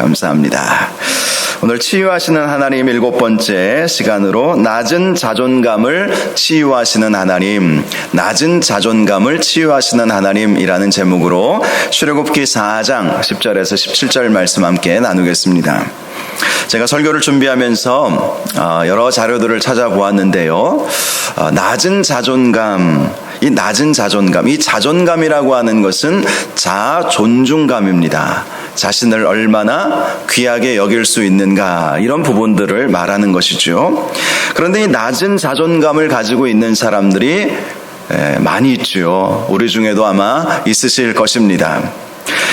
감사합니다. 오늘 치유하시는 하나님 7번째 시간으로 낮은 자존감을 치유하시는 하나님, 낮은 자존감을 치유하시는 하나님이라는 제목으로 출애굽기 4장 10절에서 17절 말씀 함께 나누겠습니다. 제가 설교를 준비하면서 여러 자료들을 찾아보았는데요. 낮은 자존감, 이 낮은 자존감, 이 자존감이라고 하는 것은 자존중감입니다. 자신을 얼마나 귀하게 여길 수 있는가, 이런 부분들을 말하는 것이죠. 그런데 이 낮은 자존감을 가지고 있는 사람들이 많이 있죠. 우리 중에도 아마 있으실 것입니다.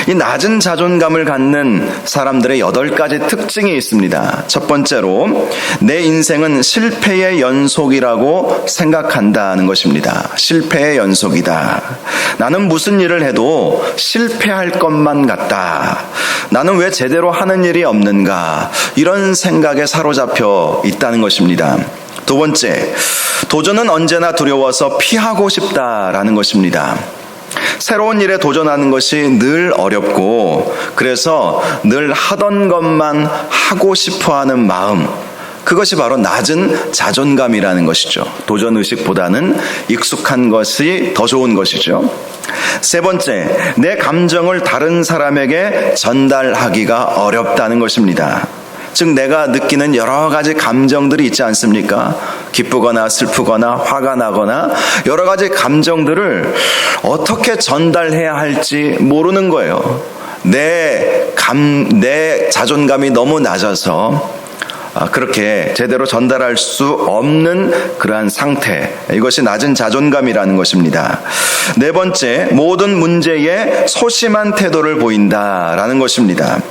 이 낮은 자존감을 갖는 사람들의 8가지 특징이 있습니다. 첫 번째로, 내 인생은 실패의 연속이라고 생각한다는 것입니다. 실패의 연속이다. 나는 무슨 일을 해도 실패할 것만 같다. 나는 왜 제대로 하는 일이 없는가? 이런 생각에 사로잡혀 있다는 것입니다. 두 번째, 도전은 언제나 두려워서 피하고 싶다라는 것입니다. 새로운 일에 도전하는 것이 늘 어렵고, 그래서 늘 하던 것만 하고 싶어하는 마음, 그것이 바로 낮은 자존감이라는 것이죠. 도전의식보다는 익숙한 것이 더 좋은 것이죠. 세 번째, 내 감정을 다른 사람에게 전달하기가 어렵다는 것입니다. 즉, 내가 느끼는 여러 가지 감정들이 있지 않습니까? 기쁘거나 슬프거나 화가 나거나 여러 가지 감정들을 어떻게 전달해야 할지 모르는 거예요. 내 자존감이 너무 낮아서 그렇게 제대로 전달할 수 없는 그러한 상태, 이것이 낮은 자존감이라는 것입니다. 네 번째, 모든 문제에 소심한 태도를 보인다라는 것입니다.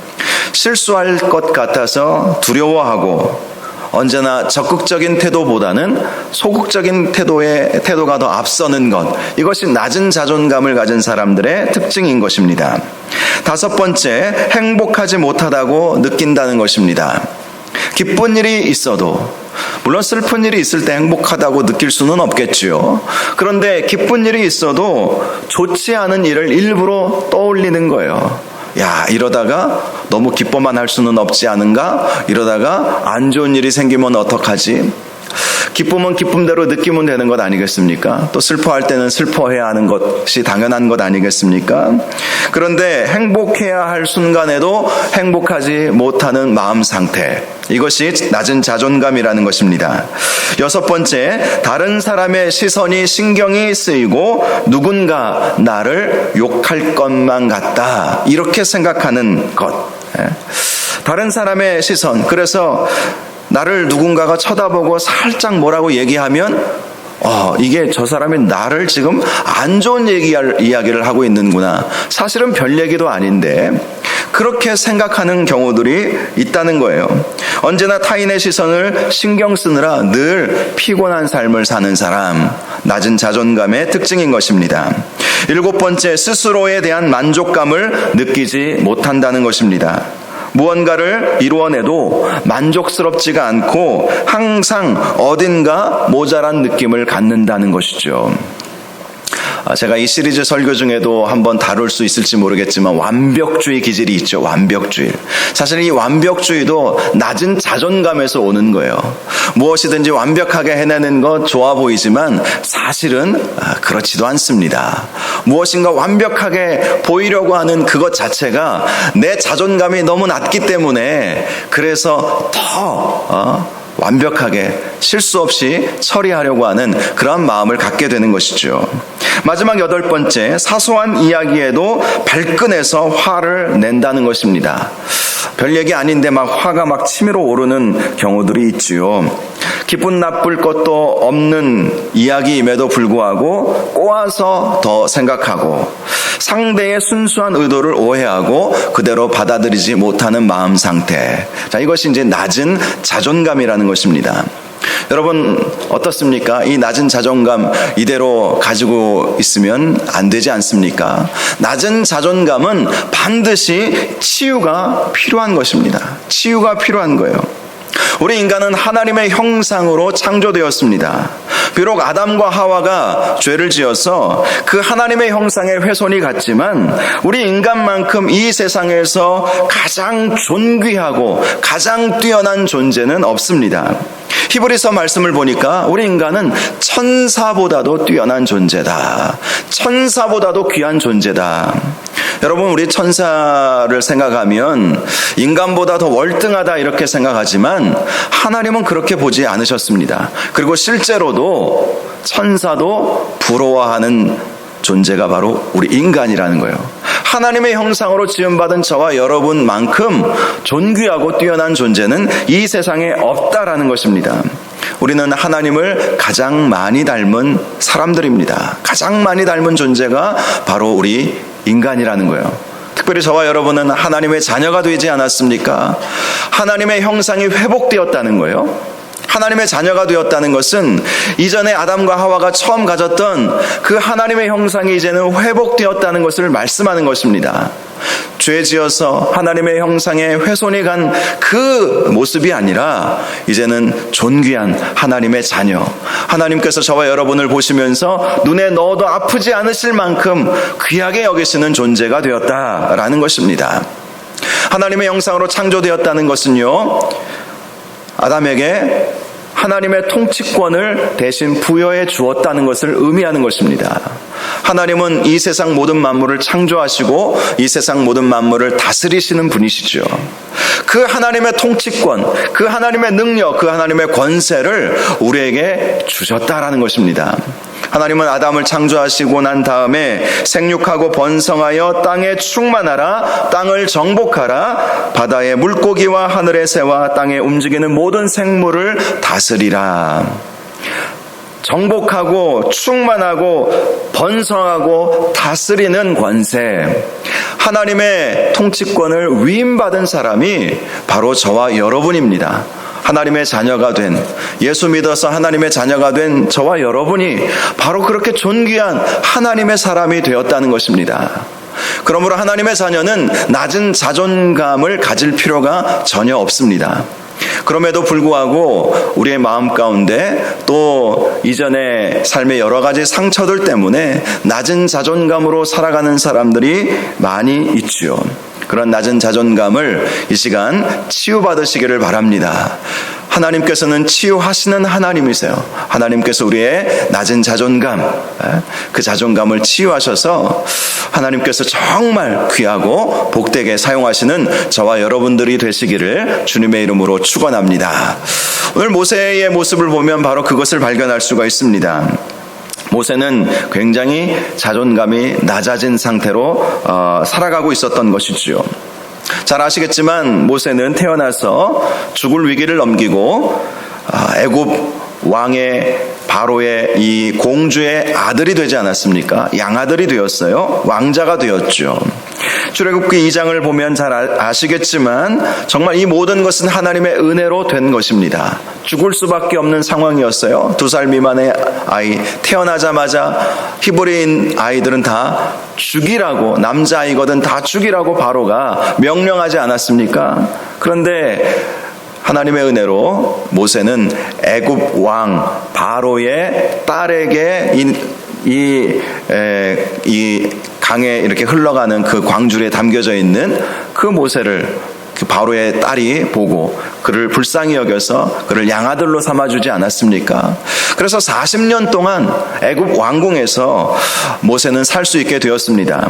실수할 것 같아서 두려워하고, 언제나 적극적인 태도보다는 소극적인 태도가 더 앞서는 것, 이것이 낮은 자존감을 가진 사람들의 특징인 것입니다. 다섯 번째, 행복하지 못하다고 느낀다는 것입니다. 기쁜 일이 있어도, 물론 슬픈 일이 있을 때 행복하다고 느낄 수는 없겠지요. 그런데 기쁜 일이 있어도 좋지 않은 일을 일부러 떠올리는 거예요. 야, 이러다가 너무 기뻐만 할 수는 없지 않은가? 이러다가 안 좋은 일이 생기면 어떡하지? 기쁨은 기쁨대로 느끼면 되는 것 아니겠습니까? 또 슬퍼할 때는 슬퍼해야 하는 것이 당연한 것 아니겠습니까? 그런데 행복해야 할 순간에도 행복하지 못하는 마음 상태, 이것이 낮은 자존감이라는 것입니다. 여섯 번째, 다른 사람의 시선이 신경이 쓰이고 누군가 나를 욕할 것만 같다, 이렇게 생각하는 것. 다른 사람의 시선, 그래서 나를 누군가가 쳐다보고 살짝 뭐라고 얘기하면 이게 저 사람이 나를 지금 안 좋은 이야기를 하고 있는구나. 사실은 별 얘기도 아닌데 그렇게 생각하는 경우들이 있다는 거예요. 언제나 타인의 시선을 신경 쓰느라 늘 피곤한 삶을 사는 사람, 낮은 자존감의 특징인 것입니다. 일곱 번째, 스스로에 대한 만족감을 느끼지 못한다는 것입니다. 무언가를 이루어내도 만족스럽지가 않고 항상 어딘가 모자란 느낌을 갖는다는 것이죠. 제가 이 시리즈 설교 중에도 한번 다룰 수 있을지 모르겠지만 완벽주의 기질이 있죠. 완벽주의. 사실 이 완벽주의도 낮은 자존감에서 오는 거예요. 무엇이든지 완벽하게 해내는 것 좋아 보이지만 사실은 그렇지도 않습니다. 무엇인가 완벽하게 보이려고 하는 그것 자체가 내 자존감이 너무 낮기 때문에, 그래서 더 완벽하게 실수 없이 처리하려고 하는 그러한 마음을 갖게 되는 것이죠. 마지막 8번째, 사소한 이야기에도 발끈해서 화를 낸다는 것입니다. 별 얘기 아닌데 화가 치밀어 오르는 경우들이 있지요. 기쁜 나쁠 것도 없는 이야기임에도 불구하고 꼬아서 더 생각하고, 상대의 순수한 의도를 오해하고 그대로 받아들이지 못하는 마음 상태. 자, 이것이 이제 낮은 자존감이라는 것입니다. 여러분 어떻습니까? 이 낮은 자존감 이대로 가지고 있으면 안 되지 않습니까? 낮은 자존감은 반드시 치유가 필요한 것입니다. 치유가 필요한 거예요. 우리 인간은 하나님의 형상으로 창조되었습니다. 비록 아담과 하와가 죄를 지어서 그 하나님의 형상에 훼손이 갔지만 우리 인간만큼 이 세상에서 가장 존귀하고 가장 뛰어난 존재는 없습니다. 히브리서 말씀을 보니까 우리 인간은 천사보다도 뛰어난 존재다. 천사보다도 귀한 존재다. 여러분, 우리 천사를 생각하면 인간보다 더 월등하다 이렇게 생각하지만 하나님은 그렇게 보지 않으셨습니다. 그리고 실제로도 천사도 부러워하는 존재가 바로 우리 인간이라는 거예요. 하나님의 형상으로 지음받은 저와 여러분만큼 존귀하고 뛰어난 존재는 이 세상에 없다라는 것입니다. 우리는 하나님을 가장 많이 닮은 사람들입니다. 가장 많이 닮은 존재가 바로 우리 인간이라는 거예요. 특별히 저와 여러분은 하나님의 자녀가 되지 않았습니까? 하나님의 형상이 회복되었다는 거예요. 하나님의 자녀가 되었다는 것은 이전에 아담과 하와가 처음 가졌던 그 하나님의 형상이 이제는 회복되었다는 것을 말씀하는 것입니다. 죄 지어서 하나님의 형상에 훼손이 간 그 모습이 아니라 이제는 존귀한 하나님의 자녀, 하나님께서 저와 여러분을 보시면서 눈에 넣어도 아프지 않으실 만큼 귀하게 여기시는 존재가 되었다라는 것입니다. 하나님의 형상으로 창조되었다는 것은요, 아담에게 하나님의 통치권을 대신 부여해 주었다는 것을 의미하는 것입니다. 하나님은 이 세상 모든 만물을 창조하시고 이 세상 모든 만물을 다스리시는 분이시죠. 그 하나님의 통치권, 그 하나님의 능력, 그 하나님의 권세를 우리에게 주셨다라는 것입니다. 하나님은 아담을 창조하시고 난 다음에 생육하고 번성하여 땅에 충만하라, 땅을 정복하라, 바다의 물고기와 하늘의 새와 땅에 움직이는 모든 생물을 다스리라. 정복하고 충만하고 번성하고 다스리는 권세, 하나님의 통치권을 위임받은 사람이 바로 저와 여러분입니다. 하나님의 자녀가 된, 예수 믿어서 하나님의 자녀가 된 저와 여러분이 바로 그렇게 존귀한 하나님의 사람이 되었다는 것입니다. 그러므로 하나님의 자녀는 낮은 자존감을 가질 필요가 전혀 없습니다. 그럼에도 불구하고 우리의 마음 가운데 또 이전의 삶의 여러 가지 상처들 때문에 낮은 자존감으로 살아가는 사람들이 많이 있지요. 그런 낮은 자존감을 이 시간 치유받으시기를 바랍니다. 하나님께서는 치유하시는 하나님이세요. 하나님께서 우리의 낮은 자존감, 그 자존감을 치유하셔서 하나님께서 정말 귀하고 복되게 사용하시는 저와 여러분들이 되시기를 주님의 이름으로 축원합니다. 오늘 모세의 모습을 보면 바로 그것을 발견할 수가 있습니다. 모세는 굉장히 자존감이 낮아진 상태로 살아가고 있었던 것이지요. 잘 아시겠지만 모세는 태어나서 죽을 위기를 넘기고 애굽 왕의 바로의 이 공주의 아들이 되지 않았습니까? 양아들이 되었어요. 왕자가 되었죠. 출애굽기 2장을 보면 잘 아시겠지만 정말 이 모든 것은 하나님의 은혜로 된 것입니다. 죽을 수밖에 없는 상황이었어요. 2살 미만의 아이 태어나자마자 히브리인 아이들은 다 죽이라고, 남자아이거든 다 죽이라고 바로가 명령하지 않았습니까? 그런데 하나님의 은혜로 모세는 애굽 왕 바로의 딸에게 이 강에 이렇게 흘러가는 그 광줄에 담겨져 있는 그 모세를 그 바로의 딸이 보고 그를 불쌍히 여겨서 그를 양아들로 삼아주지 않았습니까? 그래서 40년 동안 애굽 왕궁에서 모세는 살 수 있게 되었습니다.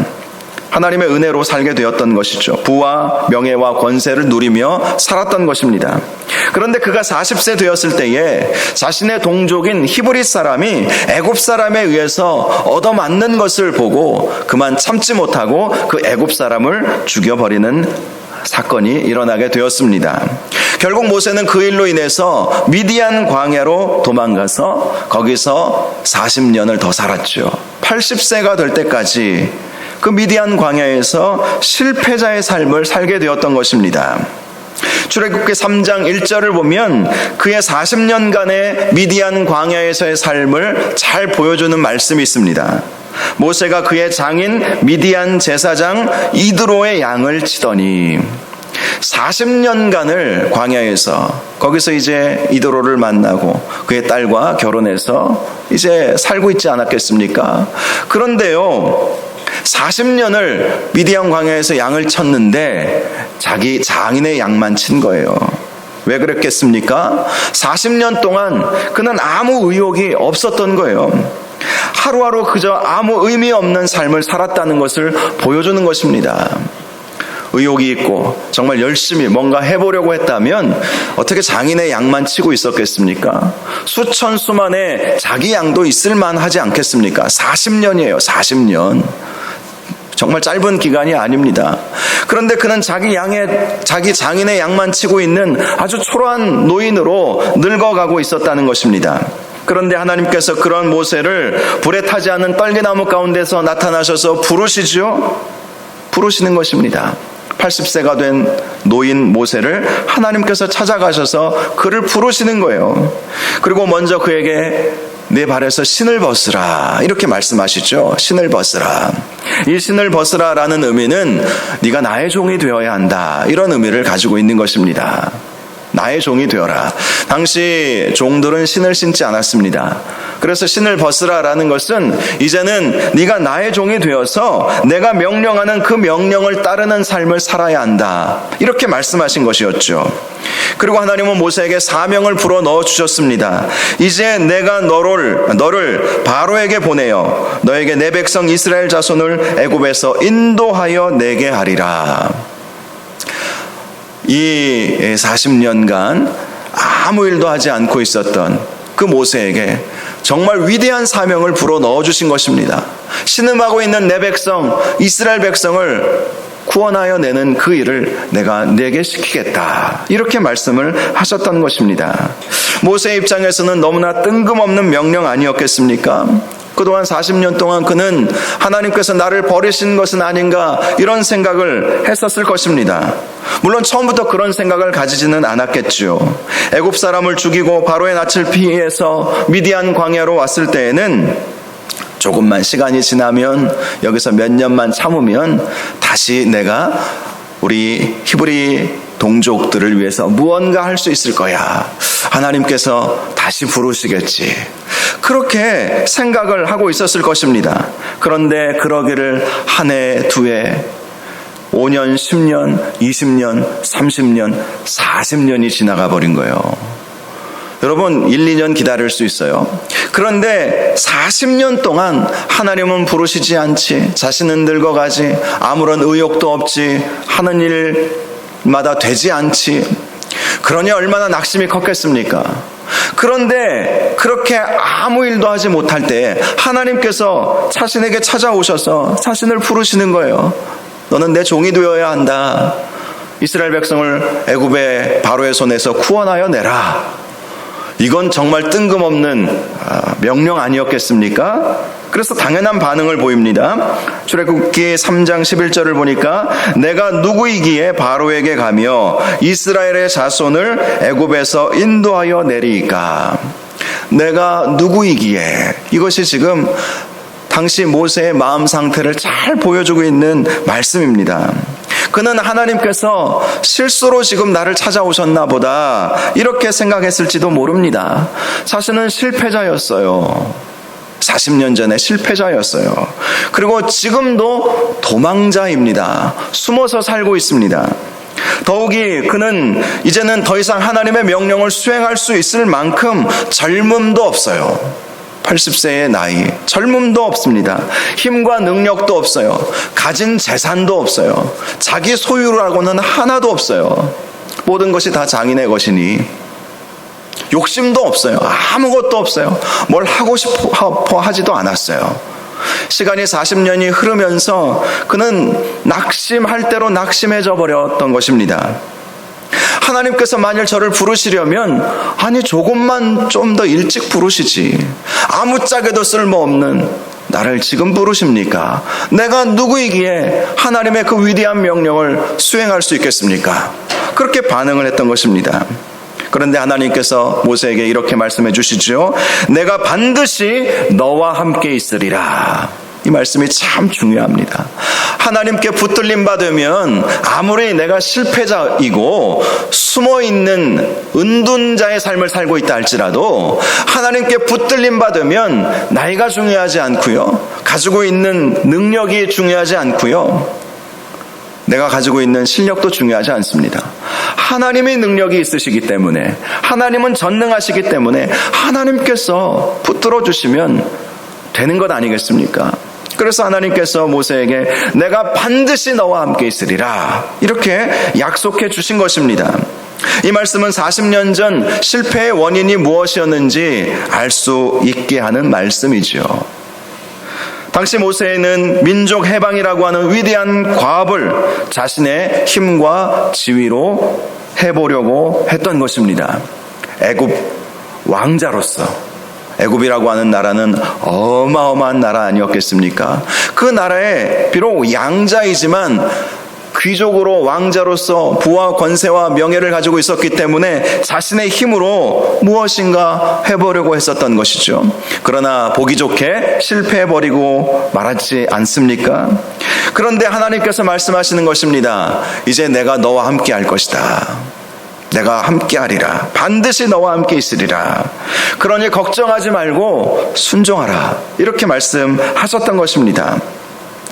하나님의 은혜로 살게 되었던 것이죠. 부와 명예와 권세를 누리며 살았던 것입니다. 그런데 그가 40세 되었을 때에 자신의 동족인 히브리 사람이 애굽 사람에 의해서 얻어맞는 것을 보고 그만 참지 못하고 그 애굽 사람을 죽여버리는 사건이 일어나게 되었습니다. 결국 모세는 그 일로 인해서 미디안 광야로 도망가서 거기서 40년을 더 살았죠. 80세가 될 때까지 그 미디안 광야에서 실패자의 삶을 살게 되었던 것입니다. 출애굽기 3장 1절을 보면 그의 40년간의 미디안 광야에서의 삶을 잘 보여주는 말씀이 있습니다. 모세가 그의 장인 미디안 제사장 이드로의 양을 치더니 40년간을 광야에서 거기서 이제 이도로를 만나고 그의 딸과 결혼해서 이제 살고 있지 않았겠습니까? 그런데요, 40년을 미디안 광야에서 양을 쳤는데 자기 장인의 양만 친 거예요. 왜 그랬겠습니까? 40년 동안 그는 아무 의욕이 없었던 거예요. 하루하루 그저 아무 의미 없는 삶을 살았다는 것을 보여주는 것입니다. 의욕이 있고 정말 열심히 뭔가 해보려고 했다면 어떻게 장인의 양만 치고 있었겠습니까? 수천 수만의 자기 양도 있을 만하지 않겠습니까? 40년이에요. 40년. 정말 짧은 기간이 아닙니다. 그런데 그는 자기 장인의 양만 치고 있는 아주 초라한 노인으로 늙어가고 있었다는 것입니다. 그런데 하나님께서 그런 모세를 불에 타지 않는 떨기나무 가운데서 나타나셔서 부르시죠? 부르시는 것입니다. 80세가 된 노인 모세를 하나님께서 찾아가셔서 그를 부르시는 거예요. 그리고 먼저 그에게 내 발에서 신을 벗으라 이렇게 말씀하시죠. 신을 벗으라. 이 신을 벗으라라는 의미는 네가 나의 종이 되어야 한다, 이런 의미를 가지고 있는 것입니다. 나의 종이 되어라. 당시 종들은 신을 신지 않았습니다. 그래서 신을 벗으라라는 것은 이제는 네가 나의 종이 되어서 내가 명령하는 그 명령을 따르는 삶을 살아야 한다, 이렇게 말씀하신 것이었죠. 그리고 하나님은 모세에게 사명을 불어 넣어 주셨습니다. 이제 내가 너를 바로에게 보내어 너에게 내 백성 이스라엘 자손을 애굽에서 인도하여 내게 하리라. 이 40년간 아무 일도 하지 않고 있었던 그 모세에게 정말 위대한 사명을 불어 넣어주신 것입니다. 신음하고 있는 내 백성 이스라엘 백성을 구원하여 내는 그 일을 내가 내게 시키겠다, 이렇게 말씀을 하셨던 것입니다. 모세의 입장에서는 너무나 뜬금없는 명령 아니었겠습니까? 그동안 40년 동안 그는 하나님께서 나를 버리신 것은 아닌가, 이런 생각을 했었을 것입니다. 물론 처음부터 그런 생각을 가지지는 않았겠죠. 애굽 사람을 죽이고 바로의 낯을 피해서 미디안 광야로 왔을 때에는 조금만 시간이 지나면, 여기서 몇 년만 참으면 다시 내가 우리 히브리 동족들을 위해서 무언가 할 수 있을 거야, 하나님께서 다시 부르시겠지, 그렇게 생각을 하고 있었을 것입니다. 그런데 그러기를 한 해, 두 해, 5년, 10년, 20년, 30년, 40년이 지나가 버린 거예요. 여러분, 1, 2년 기다릴 수 있어요. 그런데 40년 동안 하나님은 부르시지 않지, 자신은 늙어가지, 아무런 의욕도 없지, 하는 일마다 되지 않지, 그러니 얼마나 낙심이 컸겠습니까? 그런데 그렇게 아무 일도 하지 못할 때 하나님께서 자신에게 찾아오셔서 자신을 부르시는 거예요. 너는 내 종이 되어야 한다. 이스라엘 백성을 애굽의 바로의 손에서 구원하여 내라. 이건 정말 뜬금없는 명령 아니었겠습니까? 그래서 당연한 반응을 보입니다. 출애굽기 3장 11절을 보니까 내가 누구이기에 바로에게 가며 이스라엘의 자손을 애굽에서 인도하여 내리이까. 내가 누구이기에, 이것이 지금 당시 모세의 마음 상태를 잘 보여주고 있는 말씀입니다. 그는 하나님께서 실수로 지금 나를 찾아오셨나 보다, 이렇게 생각했을지도 모릅니다. 자신은 실패자였어요. 40년 전에 실패자였어요. 그리고 지금도 도망자입니다. 숨어서 살고 있습니다. 더욱이 그는 이제는 더 이상 하나님의 명령을 수행할 수 있을 만큼 젊음도 없어요. 80세의 나이, 젊음도 없습니다. 힘과 능력도 없어요. 가진 재산도 없어요. 자기 소유라고는 하나도 없어요. 모든 것이 다 장인의 것이니 욕심도 없어요. 아무것도 없어요. 뭘 하고 싶어 하지도 않았어요. 시간이 40년이 흐르면서 그는 낙심할 대로 낙심해져 버렸던 것입니다. 하나님께서 만일 저를 부르시려면 아니 조금만 좀 더 일찍 부르시지, 아무짝에도 쓸모없는 나를 지금 부르십니까? 내가 누구이기에 하나님의 그 위대한 명령을 수행할 수 있겠습니까? 그렇게 반응을 했던 것입니다. 그런데 하나님께서 모세에게 이렇게 말씀해 주시죠. 내가 반드시 너와 함께 있으리라. 이 말씀이 참 중요합니다. 하나님께 붙들림 받으면 아무리 내가 실패자이고 숨어있는 은둔자의 삶을 살고 있다 할지라도 하나님께 붙들림 받으면 나이가 중요하지 않고요, 가지고 있는 능력이 중요하지 않고요, 내가 가지고 있는 실력도 중요하지 않습니다. 하나님의 능력이 있으시기 때문에, 하나님은 전능하시기 때문에 하나님께서 붙들어 주시면 되는 것 아니겠습니까? 그래서 하나님께서 모세에게 내가 반드시 너와 함께 있으리라 이렇게 약속해 주신 것입니다. 이 말씀은 40년 전 실패의 원인이 무엇이었는지 알 수 있게 하는 말씀이지요. 당시 모세는 민족 해방이라고 하는 위대한 과업을 자신의 힘과 지위로 해보려고 했던 것입니다. 애굽 왕자로서, 애굽이라고 하는 나라는 어마어마한 나라 아니었겠습니까? 그 나라에 비록 양자이지만 귀족으로 왕자로서 부와 권세와 명예를 가지고 있었기 때문에 자신의 힘으로 무엇인가 해보려고 했었던 것이죠. 그러나 보기 좋게 실패해버리고 말았지 않습니까? 그런데 하나님께서 말씀하시는 것입니다. 이제 내가 너와 함께 할 것이다. 내가 함께 하리라. 반드시 너와 함께 있으리라. 그러니 걱정하지 말고 순종하라. 이렇게 말씀하셨던 것입니다.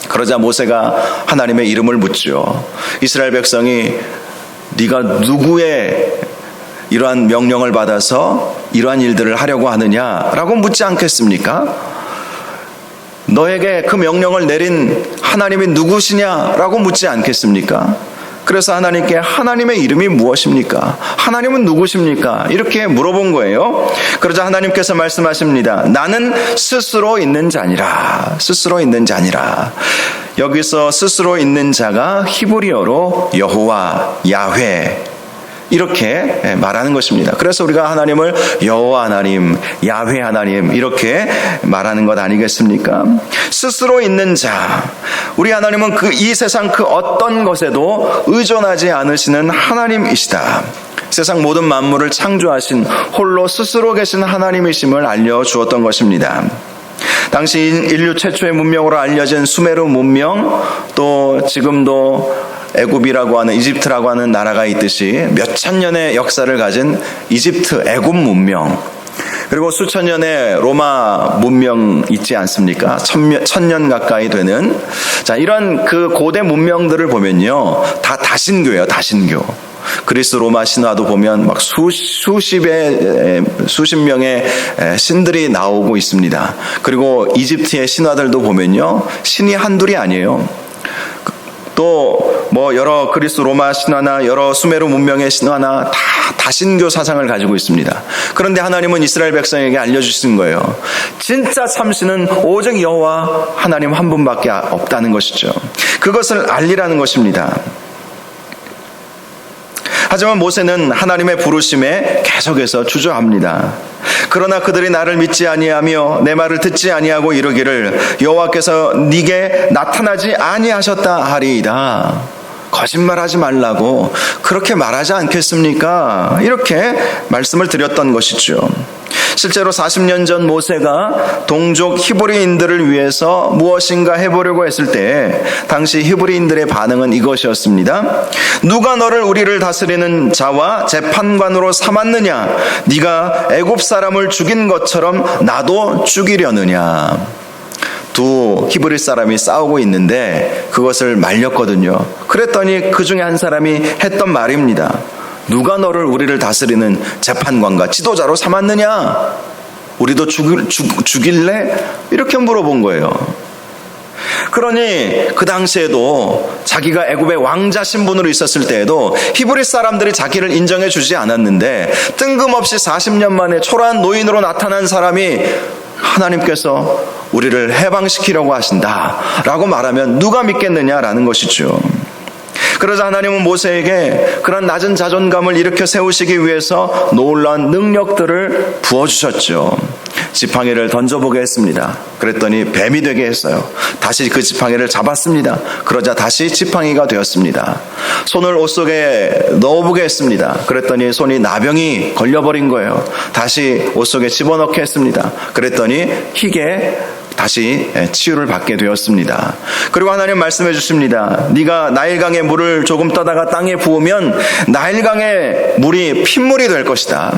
그러자 모세가 하나님의 이름을 묻죠. 이스라엘 백성이 네가 누구의 이러한 명령을 받아서 이러한 일들을 하려고 하느냐라고 묻지 않겠습니까? 너에게 그 명령을 내린 하나님이 누구시냐라고 묻지 않겠습니까? 그래서 하나님께 하나님의 이름이 무엇입니까? 하나님은 누구십니까? 이렇게 물어본 거예요. 그러자 하나님께서 말씀하십니다. 나는 스스로 있는 자니라. 스스로 있는 자니라. 여기서 스스로 있는 자가 히브리어로 여호와, 야훼 이렇게 말하는 것입니다. 그래서 우리가 하나님을 여호와 하나님, 야훼 하나님 이렇게 말하는 것 아니겠습니까? 스스로 있는 자, 우리 하나님은 이 세상 그 어떤 것에도 의존하지 않으시는 하나님이시다. 세상 모든 만물을 창조하신 홀로 스스로 계신 하나님이심을 알려주었던 것입니다. 당시 인류 최초의 문명으로 알려진 수메르 문명, 또 지금도 애굽이라고 하는, 이집트라고 하는 나라가 있듯이 몇천 년의 역사를 가진 이집트 애굽 문명, 그리고 수천 년의 로마 문명 있지 않습니까? 천년 가까이 되는, 자, 이런 그 고대 문명들을 보면요, 다 다신교예요. 다신교. 그리스 로마 신화도 보면 막 수십 명의 신들이 나오고 있습니다. 그리고 이집트의 신화들도 보면요, 신이 한둘이 아니에요. 또 뭐 여러 그리스 로마 신화나 여러 수메르 문명의 신화나 다 다신교 사상을 가지고 있습니다. 그런데 하나님은 이스라엘 백성에게 알려주신 거예요. 진짜 참신은 오직 여호와 하나님 한 분밖에 없다는 것이죠. 그것을 알리라는 것입니다. 하지만 모세는 하나님의 부르심에 계속해서 주저합니다. 그러나 그들이 나를 믿지 아니하며 내 말을 듣지 아니하고 이르기를 여호와께서 네게 나타나지 아니하셨다 하리이다. 거짓말하지 말라고 그렇게 말하지 않겠습니까? 이렇게 말씀을 드렸던 것이죠. 실제로 40년 전 모세가 동족 히브리인들을 위해서 무엇인가 해보려고 했을 때 당시 히브리인들의 반응은 이것이었습니다. 누가 너를 우리를 다스리는 자와 재판관으로 삼았느냐? 네가 애굽 사람을 죽인 것처럼 나도 죽이려느냐? 두 히브리 사람이 싸우고 있는데 그것을 말렸거든요. 그랬더니 그 중에 한 사람이 했던 말입니다. 누가 너를 우리를 다스리는 재판관과 지도자로 삼았느냐? 우리도 죽일래? 이렇게 물어본 거예요. 그러니 그 당시에도 자기가 애굽의 왕자 신분으로 있었을 때에도 히브리 사람들이 자기를 인정해 주지 않았는데 뜬금없이 40년 만에 초라한 노인으로 나타난 사람이 하나님께서 우리를 해방시키려고 하신다 라고 말하면 누가 믿겠느냐라는 것이죠. 그러자 하나님은 모세에게 그런 낮은 자존감을 일으켜 세우시기 위해서 놀라운 능력들을 부어주셨죠. 지팡이를 던져보게 했습니다. 그랬더니 뱀이 되게 했어요. 다시 그 지팡이를 잡았습니다. 그러자 다시 지팡이가 되었습니다. 손을 옷 속에 넣어보게 했습니다. 그랬더니 손이 나병이 걸려버린 거예요. 다시 옷 속에 집어넣게 했습니다. 그랬더니 희게 다시 치유를 받게 되었습니다. 그리고 하나님 말씀해 주십니다. 네가 나일강의 물을 조금 떠다가 땅에 부으면 나일강의 물이 핏물이 될 것이다.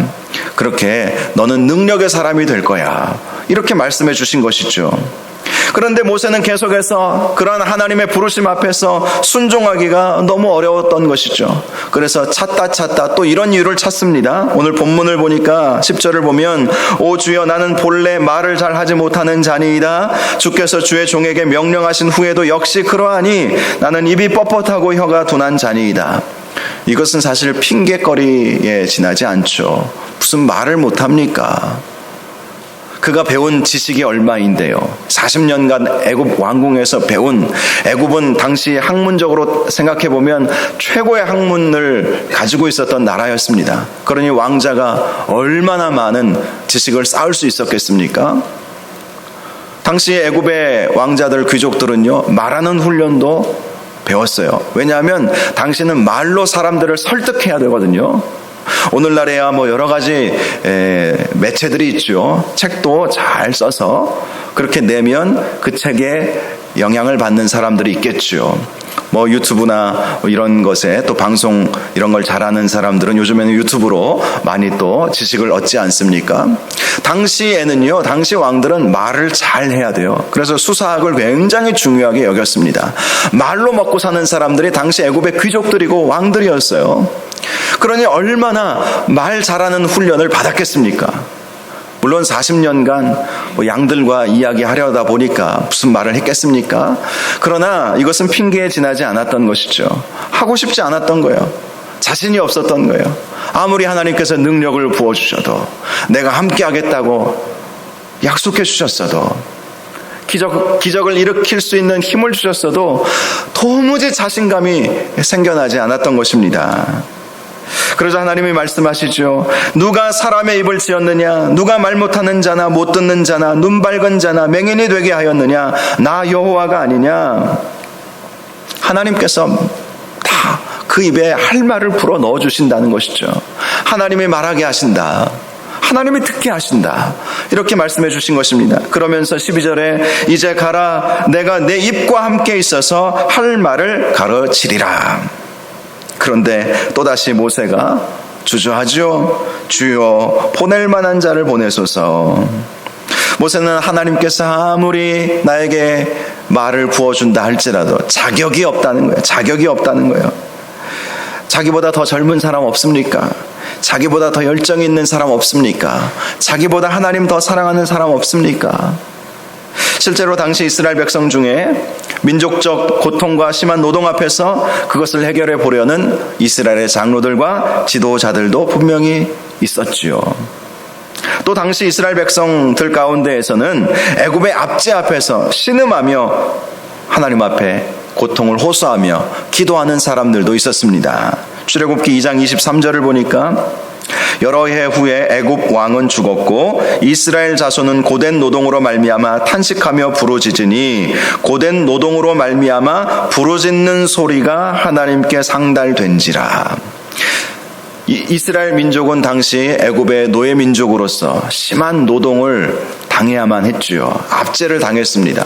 그렇게 너는 능력의 사람이 될 거야. 이렇게 말씀해 주신 것이죠. 그런데 모세는 계속해서 그러한 하나님의 부르심 앞에서 순종하기가 너무 어려웠던 것이죠. 그래서 찾다 또 이런 이유를 찾습니다. 오늘 본문을 보니까 10절을 보면 오 주여 나는 본래 말을 잘 하지 못하는 자니이다. 주께서 주의 종에게 명령하신 후에도 역시 그러하니 나는 입이 뻣뻣하고 혀가 둔한 자니이다. 이것은 사실 핑계거리에 지나지 않죠. 무슨 말을 못합니까? 그가 배운 지식이 얼마인데요. 40년간 애굽 왕궁에서 배운, 애굽은 당시 학문적으로 생각해보면 최고의 학문을 가지고 있었던 나라였습니다. 그러니 왕자가 얼마나 많은 지식을 쌓을 수 있었겠습니까? 당시 애굽의 왕자들, 귀족들은요, 말하는 훈련도 배웠어요. 왜냐하면 당시는 말로 사람들을 설득해야 되거든요. 오늘날에야 여러 가지 매체들이 있죠. 책도 잘 써서 그렇게 내면 그 책에 영향을 받는 사람들이 있겠죠. 유튜브나 이런 것에 또 방송 이런 걸 잘하는 사람들은 요즘에는 유튜브로 많이 또 지식을 얻지 않습니까? 당시에는요, 당시 왕들은 말을 잘 해야 돼요. 그래서 수사학을 굉장히 중요하게 여겼습니다. 말로 먹고 사는 사람들이 당시 애굽의 귀족들이고 왕들이었어요. 그러니 얼마나 말 잘하는 훈련을 받았겠습니까? 물론 40년간 양들과 이야기하려다 보니까 무슨 말을 했겠습니까? 그러나 이것은 핑계에 지나지 않았던 것이죠. 하고 싶지 않았던 거예요. 자신이 없었던 거예요. 아무리 하나님께서 능력을 부어주셔도, 내가 함께 하겠다고 약속해 주셨어도, 기적을 일으킬 수 있는 힘을 주셨어도 도무지 자신감이 생겨나지 않았던 것입니다. 그러자 하나님이 말씀하시죠. 누가 사람의 입을 지었느냐? 누가 말 못하는 자나 못 듣는 자나 눈 밝은 자나 맹인이 되게 하였느냐? 나 여호와가 아니냐? 하나님께서 다 그 입에 할 말을 불어 넣어 주신다는 것이죠. 하나님이 말하게 하신다. 하나님이 듣게 하신다. 이렇게 말씀해 주신 것입니다. 그러면서 12절에 이제 가라. 내가 내 입과 함께 있어서 할 말을 가르치리라. 그런데 또다시 모세가 주저하죠. 주여 보낼 만한 자를 보내소서. 모세는 하나님께서 아무리 나에게 말을 부어준다 할지라도 자격이 없다는 거예요. 자격이 없다는 거예요. 자기보다 더 젊은 사람 없습니까? 자기보다 더 열정이 있는 사람 없습니까? 자기보다 하나님 더 사랑하는 사람 없습니까? 실제로 당시 이스라엘 백성 중에 민족적 고통과 심한 노동 앞에서 그것을 해결해 보려는 이스라엘의 장로들과 지도자들도 분명히 있었지요. 또 당시 이스라엘 백성들 가운데에서는 애굽의 압제 앞에서 신음하며 하나님 앞에 고통을 호소하며 기도하는 사람들도 있었습니다. 출애굽기 2장 23절을 보니까 여러 해 후에 애굽 왕은 죽었고 이스라엘 자손은 고된 노동으로 말미암아 탄식하며 부르짖으니 고된 노동으로 말미암아 부르짖는 소리가 하나님께 상달된지라. 이스라엘 민족은 당시 애굽의 노예 민족으로서 심한 노동을 당해야만 했지요. 압제를 당했습니다.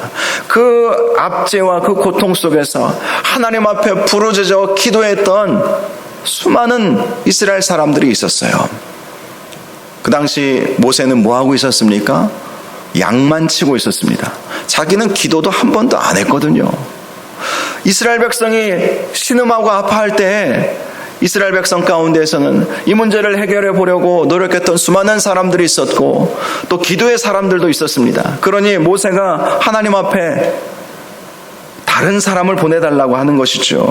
그 압제와 그 고통 속에서 하나님 앞에 부르짖어 기도했던 수많은 이스라엘 사람들이 있었어요. 그 당시 모세는 뭐하고 있었습니까? 양만 치고 있었습니다. 자기는 기도도 한 번도 안 했거든요. 이스라엘 백성이 신음하고 아파할 때 이스라엘 백성 가운데에서는 이 문제를 해결해 보려고 노력했던 수많은 사람들이 있었고 또 기도의 사람들도 있었습니다. 그러니 모세가 하나님 앞에 다른 사람을 보내달라고 하는 것이죠.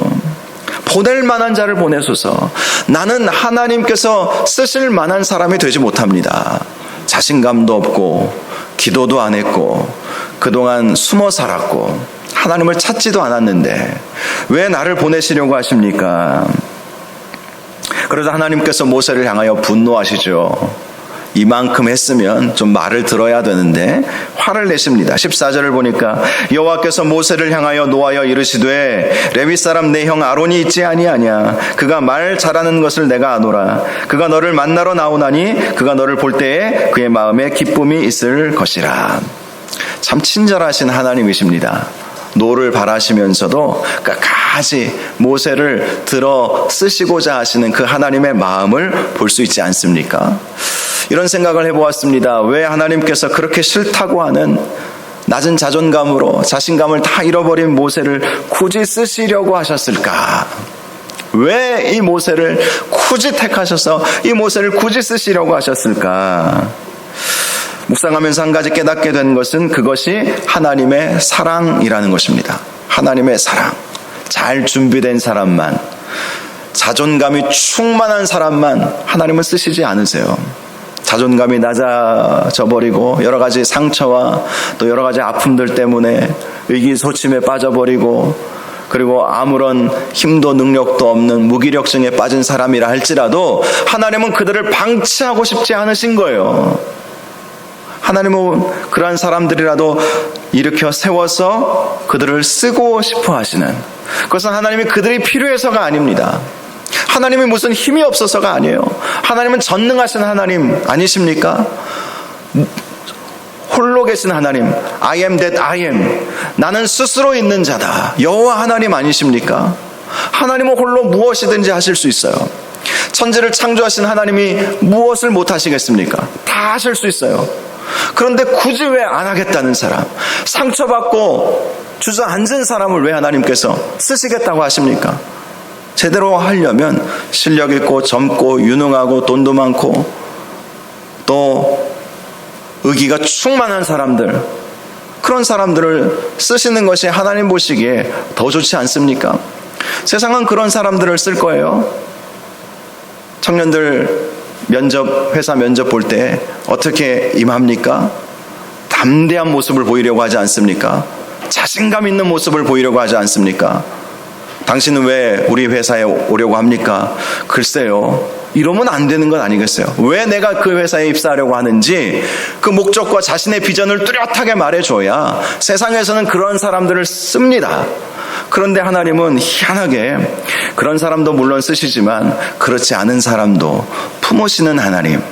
보낼 만한 자를 보내소서. 나는 하나님께서 쓰실 만한 사람이 되지 못합니다. 자신감도 없고 기도도 안 했고 그동안 숨어 살았고 하나님을 찾지도 않았는데 왜 나를 보내시려고 하십니까? 그러자 하나님께서 모세를 향하여 분노하시죠. 이만큼 했으면 좀 말을 들어야 되는데 화를 내십니다. 14절을 보니까 여호와께서 모세를 향하여 노하여 이르시되 레위 사람 내 형 아론이 있지 아니하냐. 그가 말 잘하는 것을 내가 아노라. 그가 너를 만나러 나오나니 그가 너를 볼 때에 그의 마음에 기쁨이 있을 것이라. 참 친절하신 하나님이십니다. 노를 바라시면서도 끝까지 모세를 들어 쓰시고자 하시는 그 하나님의 마음을 볼 수 있지 않습니까? 이런 생각을 해보았습니다. 왜 하나님께서 그렇게 싫다고 하는 낮은 자존감으로 자신감을 다 잃어버린 모세를 굳이 쓰시려고 하셨을까? 왜 이 모세를 굳이 택하셔서 이 모세를 굳이 쓰시려고 하셨을까? 묵상하면서 한 가지 깨닫게 된 것은 그것이 하나님의 사랑이라는 것입니다. 하나님의 사랑. 잘 준비된 사람만, 자존감이 충만한 사람만 하나님은 쓰시지 않으세요. 자존감이 낮아져 버리고 여러 가지 상처와 또 여러 가지 아픔들 때문에 의기소침에 빠져버리고 그리고 아무런 힘도 능력도 없는 무기력증에 빠진 사람이라 할지라도 하나님은 그들을 방치하고 싶지 않으신 거예요. 하나님은 그러한 사람들이라도 일으켜 세워서 그들을 쓰고 싶어 하시는, 그것은 하나님이 그들이 필요해서가 아닙니다. 하나님이 무슨 힘이 없어서가 아니에요. 하나님은 전능하신 하나님 아니십니까? 홀로 계신 하나님, I am that I am, 나는 스스로 있는 자다, 여호와 하나님 아니십니까? 하나님은 홀로 무엇이든지 하실 수 있어요. 천지를 창조하신 하나님이 무엇을 못하시겠습니까? 다 하실 수 있어요. 그런데 굳이 왜 안 하겠다는 사람, 상처받고 주저앉은 사람을 왜 하나님께서 쓰시겠다고 하십니까? 제대로 하려면 실력 있고 젊고 유능하고 돈도 많고 또 의기가 충만한 사람들, 그런 사람들을 쓰시는 것이 하나님 보시기에 더 좋지 않습니까? 세상은 그런 사람들을 쓸 거예요. 청년들 회사 면접 볼 때 어떻게 임합니까? 담대한 모습을 보이려고 하지 않습니까? 자신감 있는 모습을 보이려고 하지 않습니까? 당신은 왜 우리 회사에 오려고 합니까? 글쎄요, 이러면 안 되는 건 아니겠어요? 왜 내가 그 회사에 입사하려고 하는지 그 목적과 자신의 비전을 뚜렷하게 말해줘야 세상에서는 그런 사람들을 씁니다. 그런데 하나님은 희한하게 그런 사람도 물론 쓰시지만 그렇지 않은 사람도 품으시는 하나님,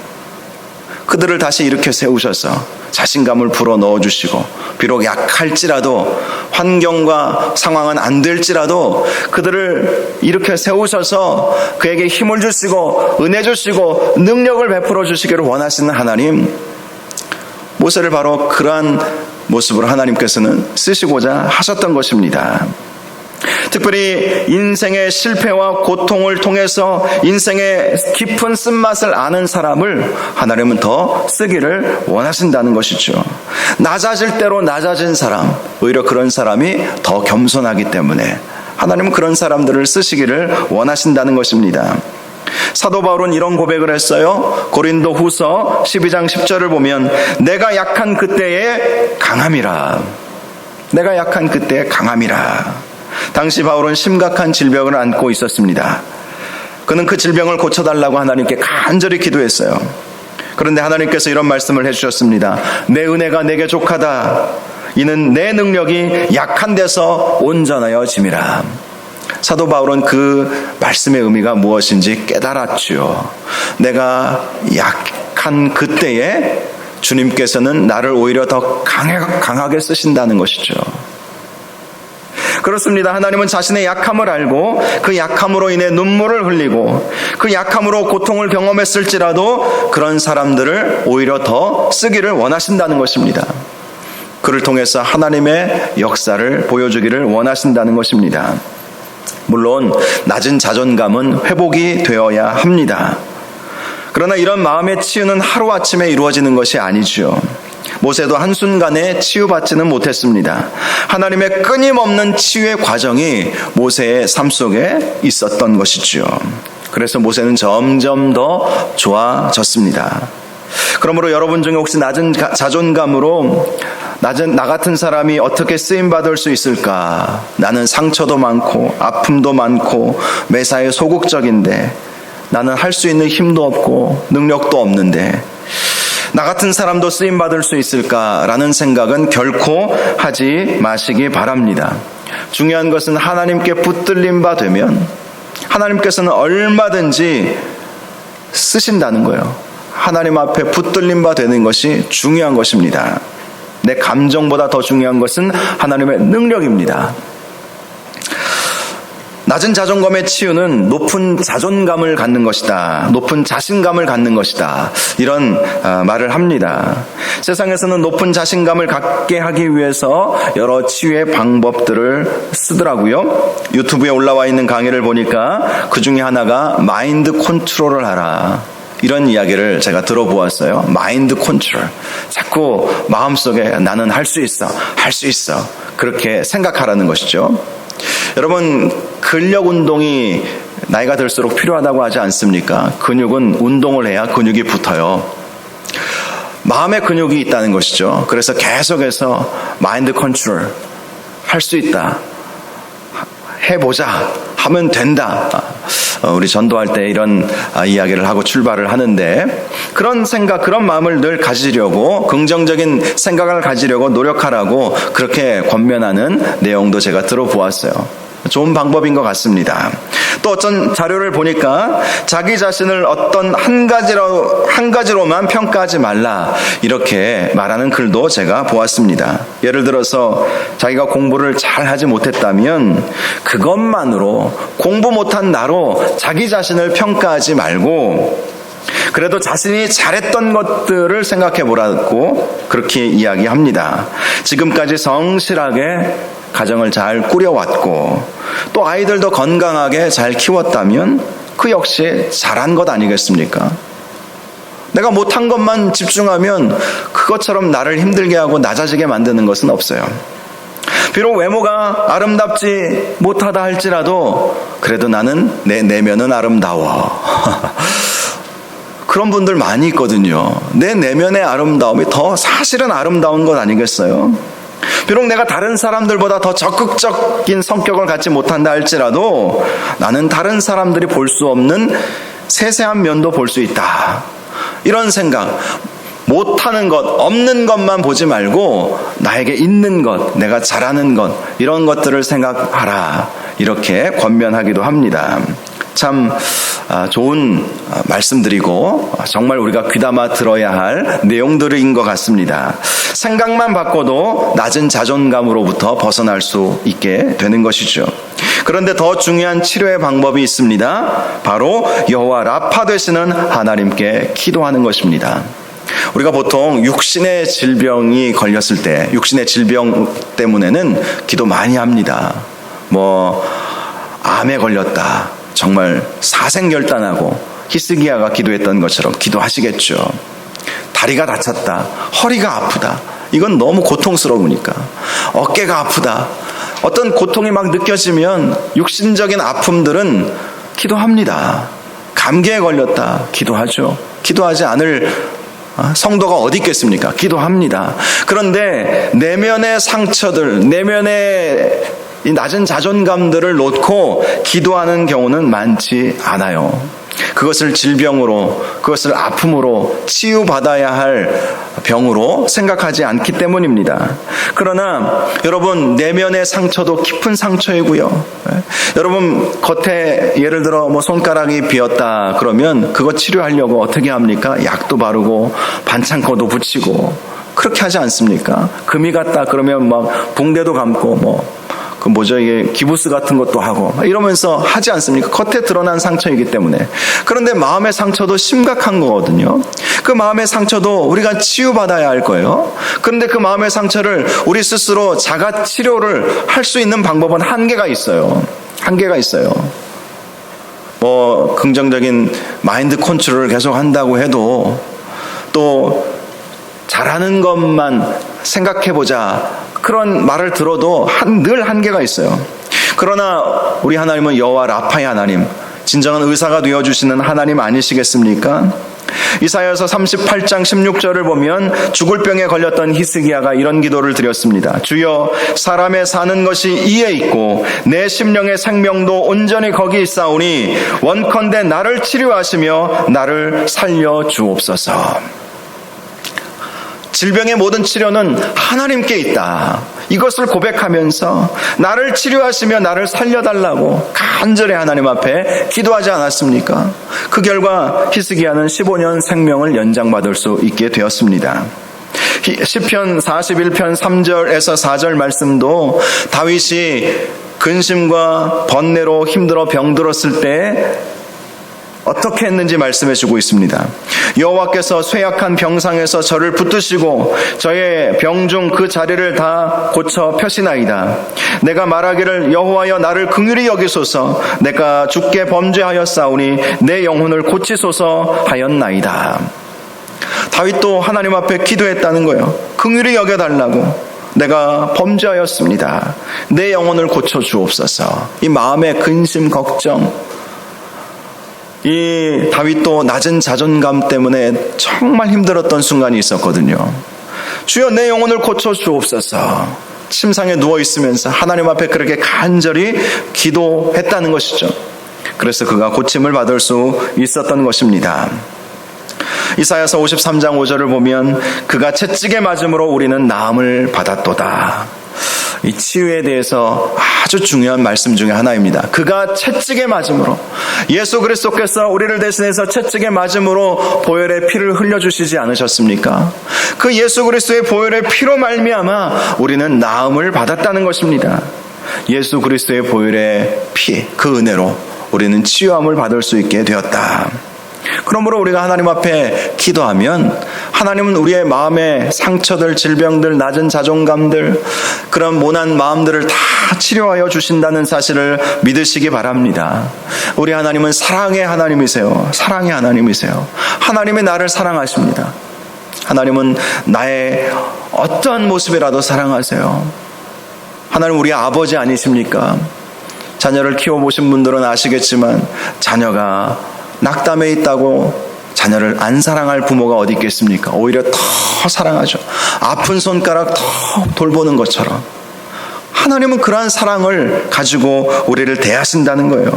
그들을 다시 이렇게 세우셔서 자신감을 불어넣어 주시고, 비록 약할지라도 환경과 상황은 안 될지라도 그들을 이렇게 세우셔서 그에게 힘을 주시고 은혜 주시고 능력을 베풀어 주시기를 원하시는 하나님, 모세를 바로 그러한 모습으로 하나님께서는 쓰시고자 하셨던 것입니다. 특별히 인생의 실패와 고통을 통해서 인생의 깊은 쓴맛을 아는 사람을 하나님은 더 쓰기를 원하신다는 것이죠. 낮아질 대로 낮아진 사람, 오히려 그런 사람이 더 겸손하기 때문에 하나님은 그런 사람들을 쓰시기를 원하신다는 것입니다. 사도 바울은 이런 고백을 했어요. 고린도 후서 12장 10절을 보면 내가 약한 그때에 강함이라. 내가 약한 그때에 강함이라. 당시 바울은 심각한 질병을 안고 있었습니다. 그는 그 질병을 고쳐달라고 하나님께 간절히 기도했어요. 그런데 하나님께서 이런 말씀을 해주셨습니다. 내 은혜가 내게 족하다. 이는 내 능력이 약한 데서 온전하여짐이라. 사도 바울은 그 말씀의 의미가 무엇인지 깨달았죠. 내가 약한 그때에 주님께서는 나를 오히려 더 강하게 쓰신다는 것이죠. 그렇습니다. 하나님은 자신의 약함을 알고 그 약함으로 인해 눈물을 흘리고 그 약함으로 고통을 경험했을지라도 그런 사람들을 오히려 더 쓰기를 원하신다는 것입니다. 그를 통해서 하나님의 역사를 보여주기를 원하신다는 것입니다. 물론 낮은 자존감은 회복이 되어야 합니다. 그러나 이런 마음의 치유는 하루아침에 이루어지는 것이 아니죠. 모세도 한순간에 치유받지는 못했습니다. 하나님의 끊임없는 치유의 과정이 모세의 삶 속에 있었던 것이죠. 그래서 모세는 점점 더 좋아졌습니다. 그러므로 여러분 중에 혹시 낮은 자존감으로 나 같은 사람이 어떻게 쓰임받을 수 있을까? 나는 상처도 많고 아픔도 많고 매사에 소극적인데, 나는 할 수 있는 힘도 없고 능력도 없는데 나 같은 사람도 쓰임받을 수 있을까라는 생각은 결코 하지 마시기 바랍니다. 중요한 것은 하나님께 붙들림 바 되면 하나님께서는 얼마든지 쓰신다는 거예요. 하나님 앞에 붙들림 바 되는 것이 중요한 것입니다. 내 감정보다 더 중요한 것은 하나님의 능력입니다. 낮은 자존감의 치유는 높은 자존감을 갖는 것이다. 높은 자신감을 갖는 것이다. 이런 말을 합니다. 세상에서는 높은 자신감을 갖게 하기 위해서 여러 치유의 방법들을 쓰더라고요. 유튜브에 올라와 있는 강의를 보니까 그 중에 하나가 마인드 컨트롤을 하라. 이런 이야기를 제가 들어보았어요. 마인드 컨트롤. 자꾸 마음속에 나는 할 수 있어. 할 수 있어. 그렇게 생각하라는 것이죠. 여러분, 근력 운동이 나이가 들수록 필요하다고 하지 않습니까? 근육은 운동을 해야 근육이 붙어요. 마음의 근육이 있다는 것이죠. 그래서 계속해서 마인드 컨트롤 할 수 있다. 해보자. 하면 된다. 우리 전도할 때 이런 이야기를 하고 출발을 하는데 그런 생각, 그런 마음을 늘 가지려고 긍정적인 생각을 가지려고 노력하라고 그렇게 권면하는 내용도 제가 들어보았어요. 좋은 방법인 것 같습니다. 또 어떤 자료를 보니까 자기 자신을 어떤 한 가지로만 평가하지 말라 이렇게 말하는 글도 제가 보았습니다. 예를 들어서 자기가 공부를 잘 하지 못했다면 그것만으로 공부 못한 나로 자기 자신을 평가하지 말고 그래도 자신이 잘했던 것들을 생각해 보라고 그렇게 이야기합니다. 지금까지 성실하게 가정을 잘 꾸려왔고 또 아이들도 건강하게 잘 키웠다면 그 역시 잘한 것 아니겠습니까? 내가 못한 것만 집중하면 그것처럼 나를 힘들게 하고 낮아지게 만드는 것은 없어요. 비록 외모가 아름답지 못하다 할지라도 그래도 나는 내 내면은 아름다워. 그런 분들 많이 있거든요. 내 내면의 아름다움이 더 사실은 아름다운 것 아니겠어요? 비록 내가 다른 사람들보다 더 적극적인 성격을 갖지 못한다 할지라도 나는 다른 사람들이 볼 수 없는 세세한 면도 볼 수 있다. 이런 생각, 못하는 것, 없는 것만 보지 말고 나에게 있는 것, 내가 잘하는 것, 이런 것들을 생각하라. 이렇게 권면하기도 합니다. 참 좋은 말씀드리고 정말 우리가 귀담아 들어야 할 내용들인 것 같습니다. 생각만 바꿔도 낮은 자존감으로부터 벗어날 수 있게 되는 것이죠. 그런데 더 중요한 치료의 방법이 있습니다. 바로 여호와 라파 되시는 하나님께 기도하는 것입니다. 우리가 보통 육신의 질병이 걸렸을 때, 육신의 질병 때문에는 기도 많이 합니다. 암에 걸렸다. 정말 사생결단하고 히스기야가 기도했던 것처럼 기도하시겠죠. 다리가 다쳤다. 허리가 아프다. 이건 너무 고통스러우니까. 어깨가 아프다. 어떤 고통이 막 느껴지면 육신적인 아픔들은 기도합니다. 감기에 걸렸다. 기도하죠. 기도하지 않을 성도가 어디 있겠습니까? 기도합니다. 그런데 내면의 상처들, 내면의 이 낮은 자존감들을 놓고 기도하는 경우는 많지 않아요. 그것을 질병으로, 그것을 아픔으로 치유받아야 할 병으로 생각하지 않기 때문입니다. 그러나 여러분, 내면의 상처도 깊은 상처이고요. 여러분, 겉에 예를 들어 손가락이 비었다 그러면 그거 치료하려고 어떻게 합니까? 약도 바르고 반창고도 붙이고 그렇게 하지 않습니까? 금이 갔다 그러면 막 붕대도 감고 이게 기부스 같은 것도 하고 이러면서 하지 않습니까? 겉에 드러난 상처이기 때문에. 그런데 마음의 상처도 심각한 거거든요. 그 마음의 상처도 우리가 치유받아야 할 거예요. 그런데 그 마음의 상처를 우리 스스로 자가 치료를 할 수 있는 방법은 한계가 있어요. 한계가 있어요. 긍정적인 마인드 컨트롤을 계속 한다고 해도 또 잘하는 것만 생각해보자 그런 말을 들어도 늘 한계가 있어요. 그러나 우리 하나님은 여호와 라파의 하나님, 진정한 의사가 되어주시는 하나님 아니시겠습니까? 이사야서 38장 16절을 보면 죽을 병에 걸렸던 히스기야가 이런 기도를 드렸습니다. 주여, 사람의 사는 것이 이에 있고 내 심령의 생명도 온전히 거기 있사오니 원컨대 나를 치료하시며 나를 살려 주옵소서. 질병의 모든 치료는 하나님께 있다. 이것을 고백하면서 나를 치료하시며 나를 살려달라고 간절히 하나님 앞에 기도하지 않았습니까? 그 결과 히스기야는 15년 생명을 연장받을 수 있게 되었습니다. 시편 41편 3절에서 4절 말씀도 다윗이 근심과 번뇌로 힘들어 병들었을 때 어떻게 했는지 말씀해 주고 있습니다. 여호와께서 쇠약한 병상에서 저를 붙드시고 저의 병중 그 자리를 다 고쳐 펴시나이다. 내가 말하기를 여호와여 나를 긍휼히 여기소서. 내가 주께 범죄하였사오니 내 영혼을 고치소서 하였나이다. 다윗도 하나님 앞에 기도했다는 거예요. 긍휼히 여겨달라고. 내가 범죄하였습니다. 내 영혼을 고쳐 주옵소서. 이 마음의 근심 걱정, 이 다윗도 낮은 자존감 때문에 정말 힘들었던 순간이 있었거든요. 주여 내 영혼을 고쳐 주옵소서. 침상에 누워 있으면서 하나님 앞에 그렇게 간절히 기도했다는 것이죠. 그래서 그가 고침을 받을 수 있었던 것입니다. 이사야서 53장 5절을 보면 그가 채찍에 맞음으로 우리는 나음을 받았도다. 이 치유에 대해서 아주 중요한 말씀 중에 하나입니다. 그가 채찍에 맞음으로, 예수 그리스도께서 우리를 대신해서 채찍에 맞음으로 보혈의 피를 흘려주시지 않으셨습니까? 그 예수 그리스도의 보혈의 피로 말미암아 우리는 나음을 받았다는 것입니다. 예수 그리스도의 보혈의 피, 그 은혜로 우리는 치유함을 받을 수 있게 되었다. 그러므로 우리가 하나님 앞에 기도하면 하나님은 우리의 마음의 상처들, 질병들, 낮은 자존감들, 그런 모난 마음들을 다 치료하여 주신다는 사실을 믿으시기 바랍니다. 우리 하나님은 사랑의 하나님이세요. 사랑의 하나님이세요. 하나님이 나를 사랑하십니다. 하나님은 나의 어떠한 모습이라도 사랑하세요. 하나님 우리 아버지 아니십니까? 자녀를 키워보신 분들은 아시겠지만 자녀가 낙담해 있다고 자녀를 안 사랑할 부모가 어디 있겠습니까? 오히려 더 사랑하죠. 아픈 손가락 더 돌보는 것처럼 하나님은 그러한 사랑을 가지고 우리를 대하신다는 거예요.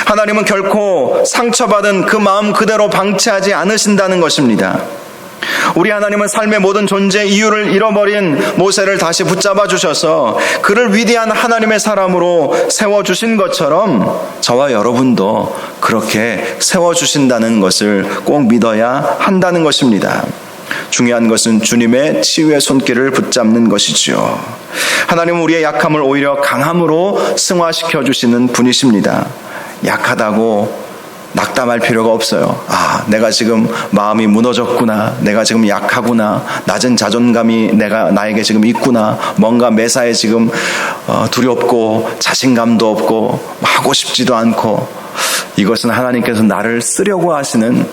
하나님은 결코 상처받은 그 마음 그대로 방치하지 않으신다는 것입니다. 우리 하나님은 삶의 모든 존재 이유를 잃어버린 모세를 다시 붙잡아 주셔서 그를 위대한 하나님의 사람으로 세워주신 것처럼 저와 여러분도 그렇게 세워주신다는 것을 꼭 믿어야 한다는 것입니다. 중요한 것은 주님의 치유의 손길을 붙잡는 것이지요. 하나님은 우리의 약함을 오히려 강함으로 승화시켜 주시는 분이십니다. 약하다고 낙담할 필요가 없어요. 내가 지금 마음이 무너졌구나. 내가 지금 약하구나. 낮은 자존감이 나에게 지금 있구나. 뭔가 매사에 지금 두렵고 자신감도 없고 하고 싶지도 않고, 이것은 하나님께서 나를 쓰려고 하시는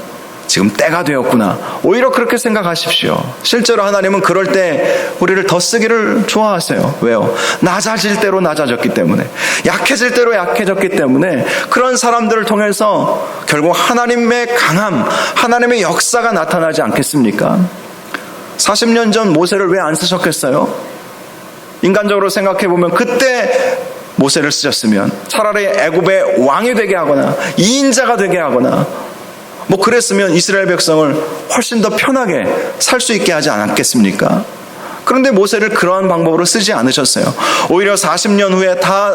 지금 때가 되었구나. 오히려 그렇게 생각하십시오. 실제로 하나님은 그럴 때 우리를 더 쓰기를 좋아하세요. 왜요? 낮아질 대로 낮아졌기 때문에, 약해질 대로 약해졌기 때문에 그런 사람들을 통해서 결국 하나님의 강함, 하나님의 역사가 나타나지 않겠습니까? 40년 전 모세를 왜 안 쓰셨겠어요? 인간적으로 생각해보면 그때 모세를 쓰셨으면 차라리 애굽의 왕이 되게 하거나 2인자가 되게 하거나 그랬으면 이스라엘 백성을 훨씬 더 편하게 살 수 있게 하지 않았겠습니까? 그런데 모세를 그러한 방법으로 쓰지 않으셨어요. 오히려 40년 후에 다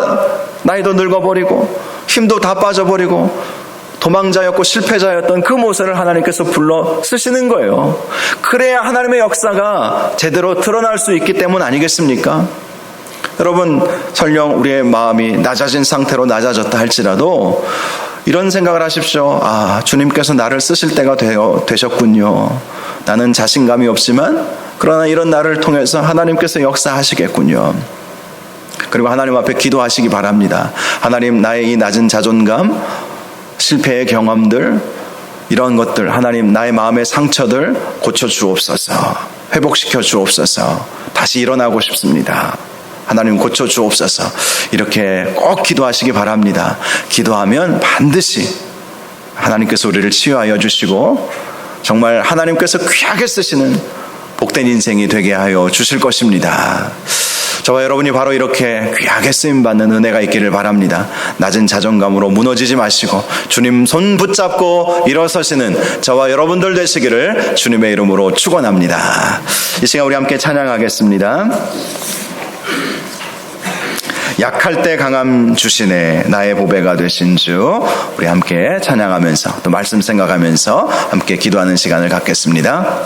나이도 늙어버리고 힘도 다 빠져버리고 도망자였고 실패자였던 그 모세를 하나님께서 불러 쓰시는 거예요. 그래야 하나님의 역사가 제대로 드러날 수 있기 때문 아니겠습니까? 여러분, 설령 우리의 마음이 낮아진 상태로 낮아졌다 할지라도 이런 생각을 하십시오. 주님께서 나를 쓰실 때가 되셨군요. 나는 자신감이 없지만 그러나 이런 나를 통해서 하나님께서 역사하시겠군요. 그리고 하나님 앞에 기도하시기 바랍니다. 하나님, 나의 이 낮은 자존감, 실패의 경험들, 이런 것들, 하나님 나의 마음의 상처들 고쳐주옵소서. 회복시켜 주옵소서. 다시 일어나고 싶습니다. 하나님 고쳐주옵소서. 이렇게 꼭 기도하시기 바랍니다. 기도하면 반드시 하나님께서 우리를 치유하여 주시고 정말 하나님께서 귀하게 쓰시는 복된 인생이 되게 하여 주실 것입니다. 저와 여러분이 바로 이렇게 귀하게 쓰임받는 은혜가 있기를 바랍니다. 낮은 자존감으로 무너지지 마시고 주님 손 붙잡고 일어서시는 저와 여러분들 되시기를 주님의 이름으로 축원합니다. 이 시간 우리 함께 찬양하겠습니다. 약할 때 강함 주시네 나의 보배가 되신 주. 우리 함께 찬양하면서 또 말씀 생각하면서 함께 기도하는 시간을 갖겠습니다.